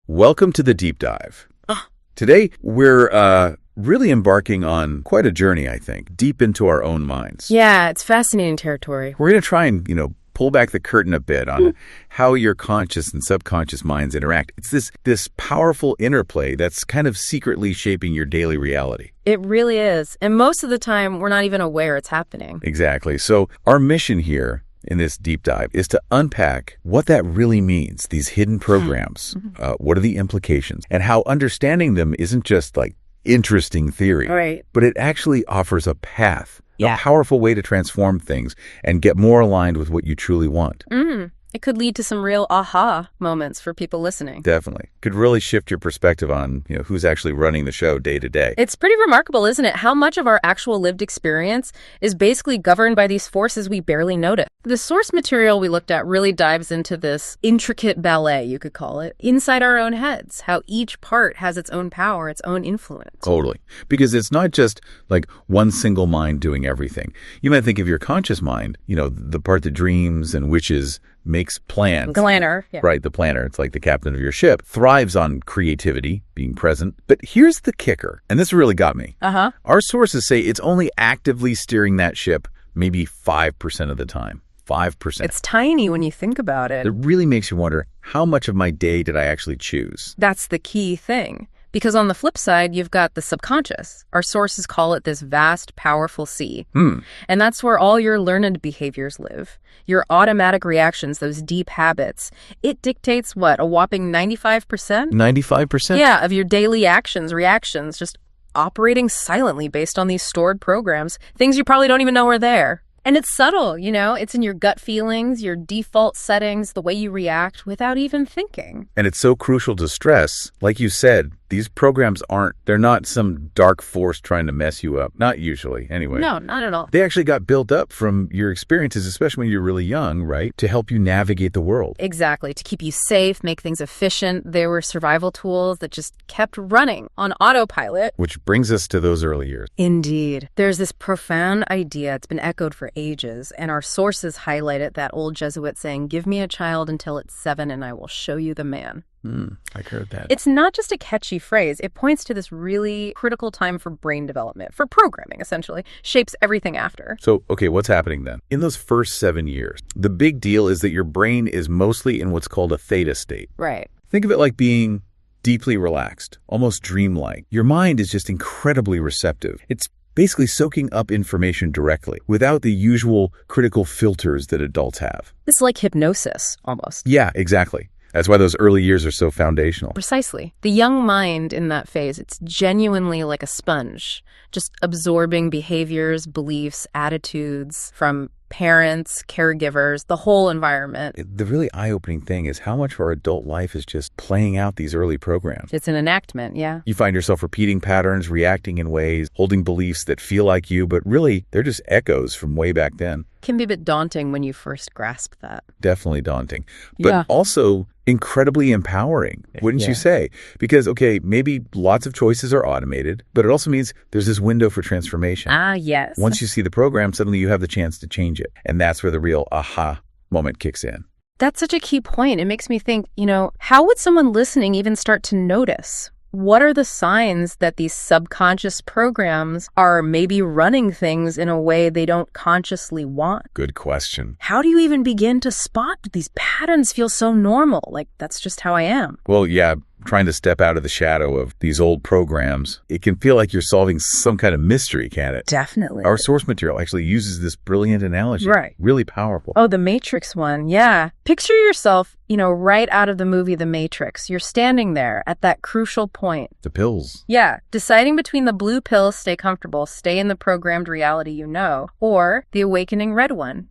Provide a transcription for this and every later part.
Welcome to the deep dive. Today, we're really embarking on quite a journey, I think, deep into our own minds. Yeah, it's fascinating territory. We're going to try and, pull back the curtain a bit on how your conscious and subconscious minds interact. It's this powerful interplay that's kind of secretly shaping your daily reality. It really is. And most of the time, we're not even aware it's happening. Exactly. So our mission here in this deep dive is to unpack what that really means, these hidden programs. What are the implications? And how understanding them isn't just like interesting theory, Right. but it actually offers a path, a powerful way to transform things and get more aligned with what you truly want. It could lead to some real aha moments for people listening. Definitely. Could really shift your perspective on, who's actually running the show day to day. It's pretty remarkable, isn't it? How much of our actual lived experience is basically governed by these forces we barely notice. The source material we looked at really dives into this intricate ballet, you could call it, inside our own heads, how each part has its own power, its own influence. Totally. Because it's not just like one single mind doing everything. You might think of your conscious mind, the part that dreams and wishes, makes plans. Planner. Yeah. Right, the planner. It's like the captain of your ship. Thrives on creativity, being present. But here's the kicker, and this really got me. Our sources say it's only actively steering that ship maybe 5% of the time. 5%. It's tiny when you think about it. It really makes you wonder, how much of my day did I actually choose? That's the key thing. Because on the flip side, you've got the subconscious. Our sources call it this vast, powerful sea. And that's where all your learned behaviors live. Your automatic reactions, those deep habits. It dictates what, a whopping 95%? 95%? Yeah, of your daily reactions, just operating silently based on these stored programs. Things you probably don't even know are there. And it's subtle, it's in your gut feelings, your default settings, the way you react without even thinking. And it's so crucial to stress. Like you said, these programs they're not some dark force trying to mess you up. Not usually, anyway. No, not at all. They actually got built up from your experiences, especially when you're really young, right? To help you navigate the world. Exactly. To keep you safe, make things efficient. They were survival tools that just kept running on autopilot. Which brings us to those early years. Indeed. There's this profound idea. It's been echoed for ages, and our sources highlight it, that old Jesuit saying, "Give me a child until it's 7 and I will show you the man." I heard that. It's not just a catchy phrase. It points to this really critical time for brain development, for programming, essentially, shapes everything after. So, okay, what's happening then? In those first 7 years, the big deal is that your brain is mostly in what's called a theta state. Right. Think of it like being deeply relaxed, almost dreamlike. Your mind is just incredibly receptive. It's basically soaking up information directly without the usual critical filters that adults have. It's like hypnosis, almost. Yeah, exactly. That's why those early years are so foundational. Precisely. The young mind in that phase, it's genuinely like a sponge, just absorbing behaviors, beliefs, attitudes from parents, caregivers, the whole environment. The really eye-opening thing is how much of our adult life is just playing out these early programs. It's an enactment, yeah. You find yourself repeating patterns, reacting in ways, holding beliefs that feel like you, but really they're just echoes from way back then. Can be a bit daunting when you first grasp that. Definitely daunting, but also incredibly empowering, wouldn't you say? Because, okay, maybe lots of choices are automated, but it also means there's this window for transformation. Yes. Once you see the program, suddenly you have the chance to change it. And that's where the real aha moment kicks in. That's such a key point. It makes me think, how would someone listening even start to notice? What are the signs that these subconscious programs are maybe running things in a way they don't consciously want? Good question. How do you even begin to spot these patterns feel so normal? Like, that's just how I am. Well, yeah, trying to step out of the shadow of these old programs, it can feel like you're solving some kind of mystery, can't it? Definitely. Our source material actually uses this brilliant analogy. Right. Really powerful. Oh, the Matrix one. Yeah. Picture yourself, right out of the movie The Matrix. You're standing there at that crucial point. The pills. Yeah. Deciding between the blue pill, stay comfortable, stay in the programmed reality or the awakening red one.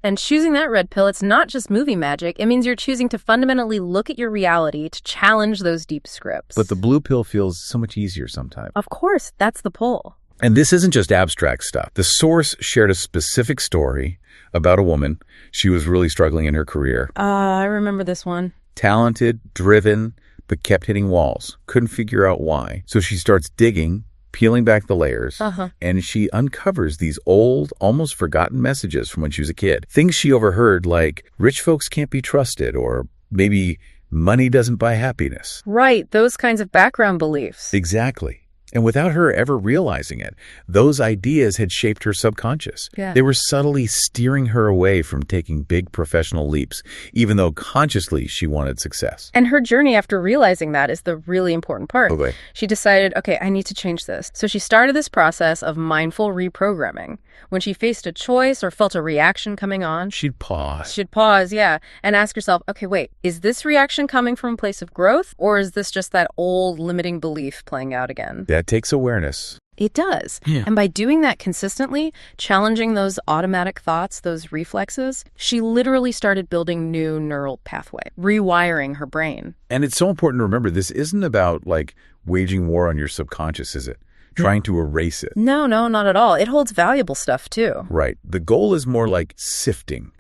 And choosing that red pill, it's not just movie magic. It means you're choosing to fundamentally look at your reality to challenge those deep scripts. But the blue pill feels so much easier sometimes. Of course, that's the pull. And this isn't just abstract stuff. The source shared a specific story about a woman. She was really struggling in her career. I remember this one. Talented, driven, but kept hitting walls. Couldn't figure out why. So she starts digging, peeling back the layers, and she uncovers these old, almost forgotten messages from when she was a kid. Things she overheard like, rich folks can't be trusted, or maybe Money doesn't buy happiness. Right, those kinds of background beliefs. Exactly. And without her ever realizing it, those ideas had shaped her subconscious. Yeah. They were subtly steering her away from taking big professional leaps, even though consciously she wanted success. And her journey after realizing that is the really important part. Okay. She decided, okay, I need to change this. So she started this process of mindful reprogramming. When she faced a choice or felt a reaction coming on, She'd pause. she'd pause, and ask herself, okay, wait, is this reaction coming from a place of growth, or is this just that old limiting belief playing out again? That takes awareness. It does. Yeah. And by doing that consistently, challenging those automatic thoughts, those reflexes, she literally started building new neural pathway, rewiring her brain. And it's so important to remember, this isn't about like waging war on your subconscious, is it? Trying to erase it. No, not at all. It holds valuable stuff too. Right. The goal is more like sifting.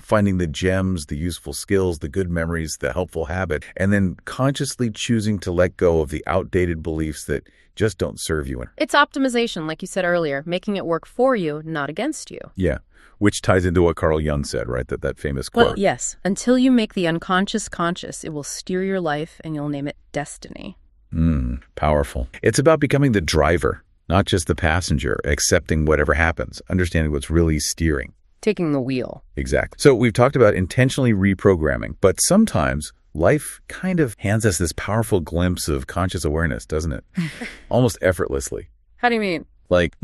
Finding the gems, the useful skills, the good memories, the helpful habit, and then consciously choosing to let go of the outdated beliefs that just don't serve you. It's optimization, like you said earlier, making it work for you, not against you. Yeah, which ties into what Carl Jung said, right? That famous quote. Well, yes. Until you make the unconscious conscious, it will steer your life and you'll name it destiny. Powerful. It's about becoming the driver, not just the passenger, accepting whatever happens, understanding what's really steering. Taking the wheel. Exactly. So we've talked about intentionally reprogramming, but sometimes life kind of hands us this powerful glimpse of conscious awareness, doesn't it? Almost effortlessly. How do you mean? Like,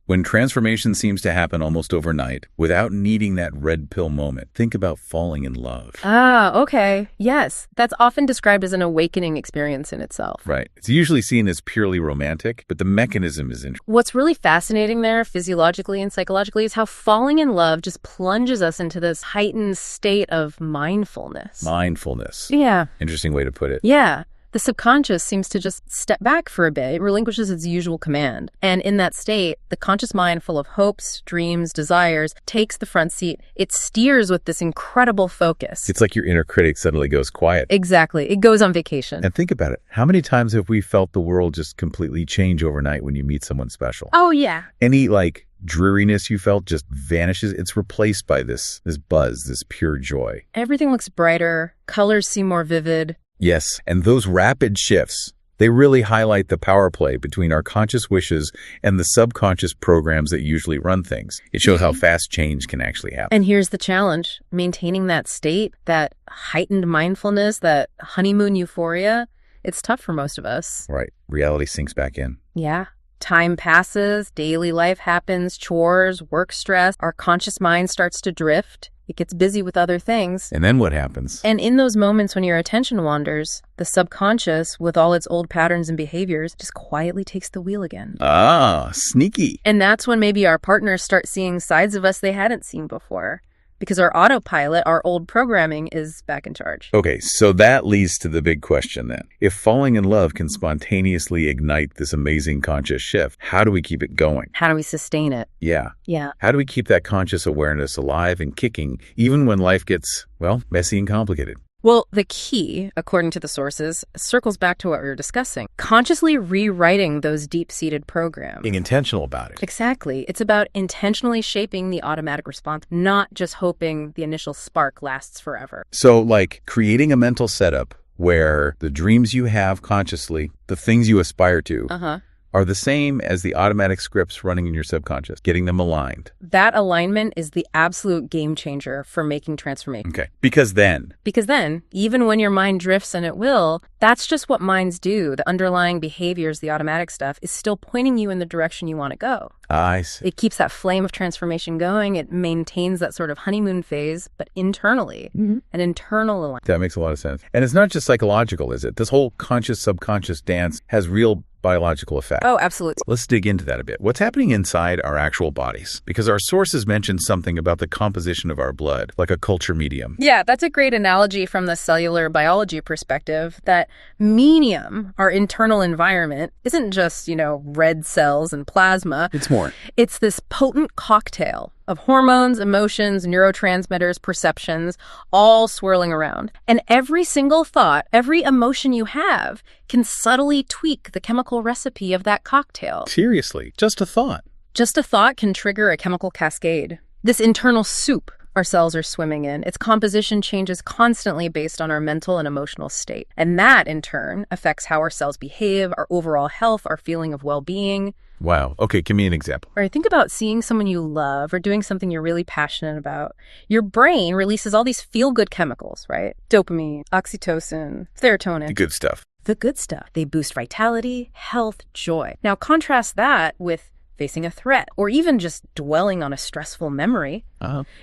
when transformation seems to happen almost overnight without needing that red pill moment, think about falling in love. Ah, okay. Yes. That's often described as an awakening experience in itself. Right. It's usually seen as purely romantic, but the mechanism is interesting. What's really fascinating there, physiologically and psychologically, is how falling in love just plunges us into this heightened state of mindfulness. Mindfulness. Yeah. Interesting way to put it. Yeah. The subconscious seems to just step back for a bit. It relinquishes its usual command. And in that state, the conscious mind, full of hopes, dreams, desires, takes the front seat. It steers with this incredible focus. It's like your inner critic suddenly goes quiet. Exactly. It goes on vacation. And think about it. How many times have we felt the world just completely change overnight when you meet someone special? Oh, yeah. Any, dreariness you felt just vanishes. It's replaced by this buzz, this pure joy. Everything looks brighter. Colors seem more vivid. Yes, and those rapid shifts, they really highlight the power play between our conscious wishes and the subconscious programs that usually run things. It shows how fast change can actually happen. And here's the challenge. Maintaining that state, that heightened mindfulness, that honeymoon euphoria, it's tough for most of us. Right. Reality sinks back in. Yeah. Time passes, daily life happens, chores, work stress. Our conscious mind starts to drift. It gets busy with other things. And then what happens? And in those moments when your attention wanders, the subconscious, with all its old patterns and behaviors, just quietly takes the wheel again. Ah, sneaky. And that's when maybe our partners start seeing sides of us they hadn't seen before. Because our autopilot, our old programming, is back in charge. Okay, so that leads to the big question then. If falling in love can spontaneously ignite this amazing conscious shift, how do we keep it going? How do we sustain it? Yeah. Yeah. How do we keep that conscious awareness alive and kicking, even when life gets, messy and complicated? Well, the key, according to the sources, circles back to what we were discussing. Consciously rewriting those deep-seated programs. Being intentional about it. Exactly. It's about intentionally shaping the automatic response, not just hoping the initial spark lasts forever. So, creating a mental setup where the dreams you have consciously, the things you aspire to, are the same as the automatic scripts running in your subconscious, getting them aligned. That alignment is the absolute game changer for making transformation. Okay. Because then, even when your mind drifts, and it will, that's just what minds do. The underlying behaviors, the automatic stuff, is still pointing you in the direction you want to go. I see. It keeps that flame of transformation going. It maintains that sort of honeymoon phase, but internally, an internal alignment. That makes a lot of sense. And it's not just psychological, is it? This whole conscious-subconscious dance has real biological effect. Oh, absolutely. Let's dig into that a bit. What's happening inside our actual bodies? Because our sources mention something about the composition of our blood, like a culture medium. Yeah, that's a great analogy from the cellular biology perspective. That medium, our internal environment, isn't just, red cells and plasma. It's more. It's this potent cocktail of hormones, emotions, neurotransmitters, perceptions, all swirling around. And every single thought, every emotion you have can subtly tweak the chemical recipe of that cocktail. Seriously, just a thought. Just a thought can trigger a chemical cascade. This internal soup our cells are swimming in. Its composition changes constantly based on our mental and emotional state. And that, in turn, affects how our cells behave, our overall health, our feeling of well-being. Wow. Okay, give me an example. Or think about seeing someone you love or doing something you're really passionate about. Your brain releases all these feel-good chemicals, right? Dopamine, oxytocin, serotonin. The good stuff. The good stuff. They boost vitality, health, joy. Now contrast that with facing a threat or even just dwelling on a stressful memory.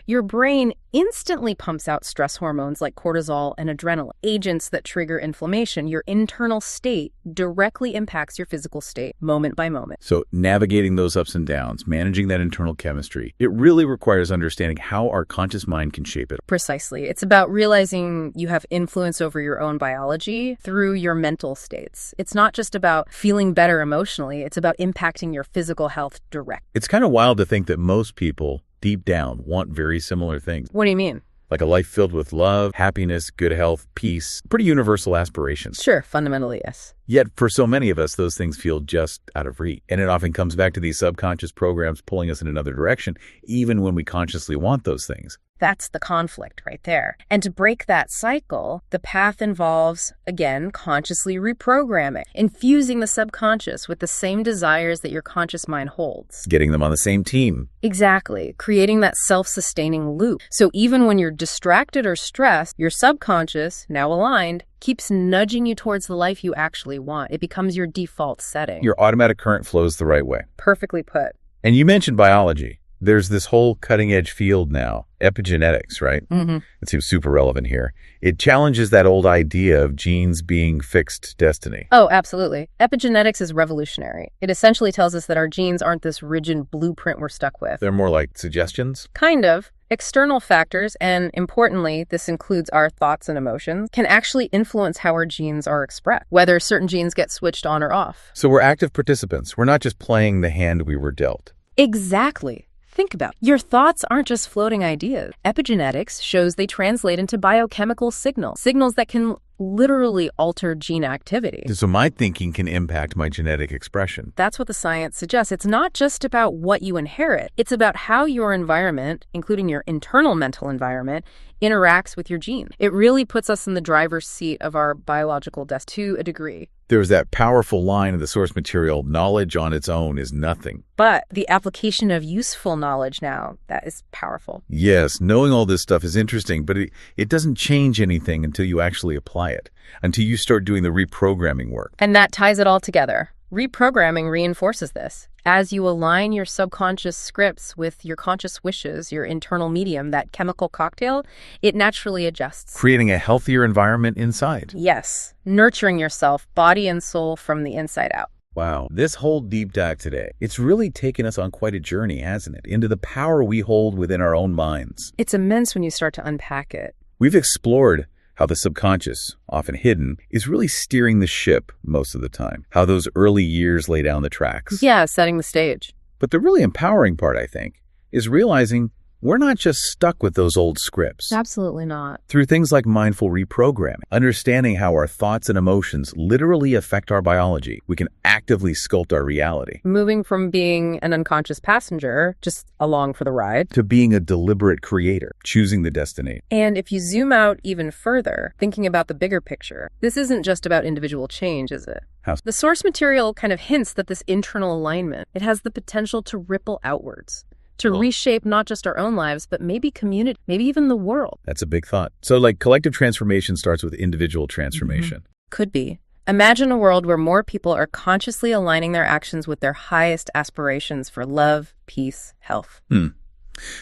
Your brain instantly pumps out stress hormones like cortisol and adrenaline, agents that trigger inflammation. Your internal state directly impacts your physical state moment by moment. So navigating those ups and downs, managing that internal chemistry, it really requires understanding how our conscious mind can shape it. Precisely. It's about realizing you have influence over your own biology through your mental states. It's not just about feeling better emotionally. It's about impacting your physical health directly. It's kind of wild to think that most people deep down want very similar things. What do you mean? Like a life filled with love, happiness, good health, peace, pretty universal aspirations. Sure, fundamentally, yes. Yet for so many of us, those things feel just out of reach. And it often comes back to these subconscious programs pulling us in another direction, even when we consciously want those things. That's the conflict right there. And to break that cycle, the path involves, again, consciously reprogramming, infusing the subconscious with the same desires that your conscious mind holds. Getting them on the same team. Exactly. Creating that self-sustaining loop. So even when you're distracted or stressed, your subconscious, now aligned, keeps nudging you towards the life you actually want. It becomes your default setting. Your automatic current flows the right way. Perfectly put. And you mentioned biology. There's this whole cutting-edge field now, epigenetics, right? Mm-hmm. It seems super relevant here. It challenges that old idea of genes being fixed destiny. Oh, absolutely. Epigenetics is revolutionary. It essentially tells us that our genes aren't this rigid blueprint we're stuck with. They're more like suggestions? Kind of. External factors, and importantly, this includes our thoughts and emotions, can actually influence how our genes are expressed, whether certain genes get switched on or off. So we're active participants. We're not just playing the hand we were dealt. Exactly. Think about it. Your thoughts aren't just floating ideas. Epigenetics shows they translate into biochemical signals that can literally alter gene activity. So my thinking can impact my genetic expression. That's what the science suggests. It's not just about what you inherit. It's about how your environment, including your internal mental environment, interacts with your genes. It really puts us in the driver's seat of our biological destiny to a degree. There's that powerful line in the source material, knowledge on its own is nothing. But the application of useful knowledge now, that is powerful. Yes, knowing all this stuff is interesting, but it doesn't change anything until you actually apply it, until you start doing the reprogramming work. And that ties it all together. Reprogramming reinforces this. As you align your subconscious scripts with your conscious wishes, your internal medium, that chemical cocktail, it naturally adjusts. Creating a healthier environment inside. Yes, nurturing yourself, body and soul from the inside out. Wow, this whole deep dive today, it's really taken us on quite a journey, hasn't it? Into the power we hold within our own minds. It's immense when you start to unpack it. We've explored how the subconscious, often hidden, is really steering the ship most of the time. How those early years lay down the tracks. Yeah, setting the stage. But the really empowering part, I think, is realizing we're not just stuck with those old scripts. Absolutely not. Through things like mindful reprogramming, understanding how our thoughts and emotions literally affect our biology, we can actively sculpt our reality. Moving from being an unconscious passenger, just along for the ride, to being a deliberate creator, choosing the destiny. And if you zoom out even further, thinking about the bigger picture, this isn't just about individual change, is it? How? The source material kind of hints that this internal alignment, it has the potential to ripple outwards. To reshape not just our own lives, but maybe community, maybe even the world. That's a big thought. So like collective transformation starts with individual transformation. Could be. Imagine a world where more people are consciously aligning their actions with their highest aspirations for love, peace, health.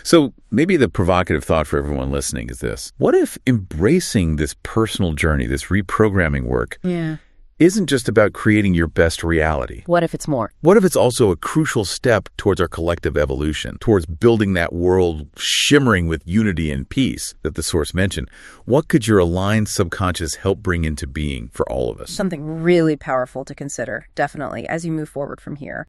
So maybe the provocative thought for everyone listening is this. What if embracing this personal journey, this reprogramming work, isn't just about creating your best reality? What if it's more? What if it's also a crucial step towards our collective evolution, towards building that world shimmering with unity and peace that the source mentioned? What could your aligned subconscious help bring into being for all of us? Something really powerful to consider, definitely, as you move forward from here.